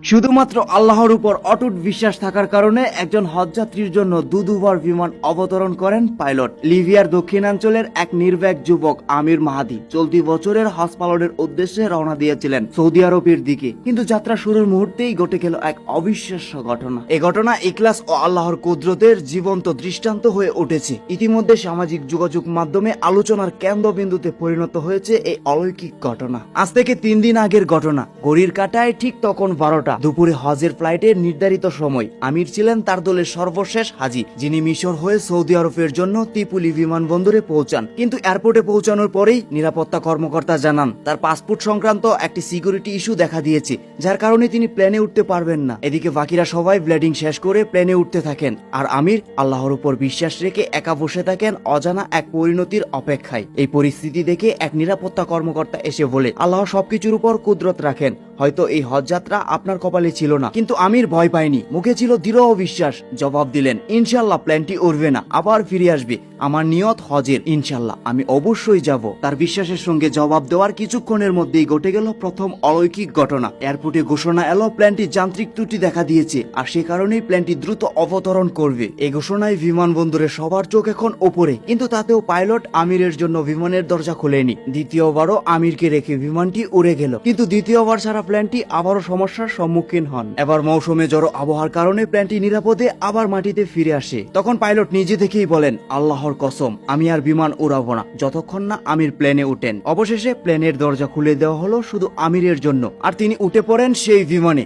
শুধুমাত্র আল্লাহর উপর অটুট বিশ্বাস থাকার কারণে একজন হজযাত্রীর জন্য দুবার বিমান অবতরণ করেন পাইলট। লিবিয়ার দক্ষিণাঞ্চলের এক নির্ভীক যুবক আমির মাহাদি চলতি বছরের হজ পালনের উদ্দেশ্যে রওনা দিয়েছিলেন সৌদি আরবের দিকে, কিন্তু যাত্রা শুরুর মুহূর্তেই ঘটে গেল এক অবিশ্বাস্য ঘটনা। এই ঘটনা ইখলাস ও আল্লাহর কুদরতের জীবন্ত দৃষ্টান্ত হয়ে উঠেছে। ইতিমধ্যে সামাজিক যোগাযোগ মাধ্যমে আলোচনার কেন্দ্রবিন্দুতে পরিণত হয়েছে এই অলৌকিক ঘটনা। আজ থেকে 3 দিন আগের ঘটনা। ঘড়ির কাঁটায় ঠিক তখন 12টা দুপুরে হজের ফ্লাইটের নির্ধারিত সময়। আমির ছিলেন তার দলের সর্বশেষ হাজি, যিনি মিশর হয়ে সৌদি আরবের জন্য ত্রিপুলি বিমানবন্দরে পৌঁছান। কিন্তু এয়ারপোর্টে পৌঁছানোর পরেই নিরাপত্তা কর্মকর্তা জানান তার পাসপোর্ট সংক্রান্ত একটি সিকিউরিটি ইস্যু দেখা দিয়েছে, যার কারণে তিনি প্লেনে উঠতে পারবেন না। এদিকে বাকিরা সবাই ব্লেডিং শেষ করে প্লেনে উঠতে থাকেন, আর আমির আল্লাহর উপর বিশ্বাস রেখে একা বসে থাকেন অজানা এক পরিণতির অপেক্ষায়। এই পরিস্থিতি দেখে এক নিরাপত্তা কর্মকর্তা এসে বলে, আল্লাহ সবকিছুর উপর কুদরত রাখেন, হয়তো এই হজযাত্রা আপনার কপালে ছিল না। কিন্তু আমির ভয় পায়নি, মুখে ছিল দৃঢ় বিশ্বাস। জবাব দিলেন, ইনশাল্লাহ প্ল্যানটি উড়বে না, আবার ফিরে আসবে। আমার নিয়ত হজের, ইনশাল্লাহ আমি অবশ্যই যাব। তার বিশ্বাসের সঙ্গে জবাব দেওয়ার কিছুক্ষণের মধ্যেই ঘটে গেল প্রথম অলৌকিক ঘটনা। এয়ারপোর্টে ঘোষণা এলো প্ল্যানটি যান্ত্রিক ত্রুটি দেখা দিয়েছে, আর সে কারণেই প্ল্যানটি দ্রুত অবতরণ করবে। এই ঘোষণায় বিমানবন্দরে সবার চোখ এখন ওপরে, কিন্তু তাতেও পাইলট আমিরের জন্য বিমানের দরজা খোলেনি। দ্বিতীয়বারও আমিরকে রেখে বিমানটি উড়ে গেল, কিন্তু দ্বিতীয়বার ছাড়া প্ল্যানটি আবারও সমস্যার সম্মুখীন হন। এবার মৌসুমে জড়ো আবহাওয়ার কারণে প্ল্যানটি নিরাপদে আবার মাটিতে ফিরে আসে। তখন পাইলট নিজে থেকেই বলেন, আল্লাহর কসম, আমি আর বিমান উড়াবো না যতক্ষণ না আমির প্লেনে উঠেন। অবশেষে প্লেনের দরজা খুলে দেওয়া হলো শুধু আমিরের জন্য, আর তিনি উঠে পড়েন সেই বিমানে।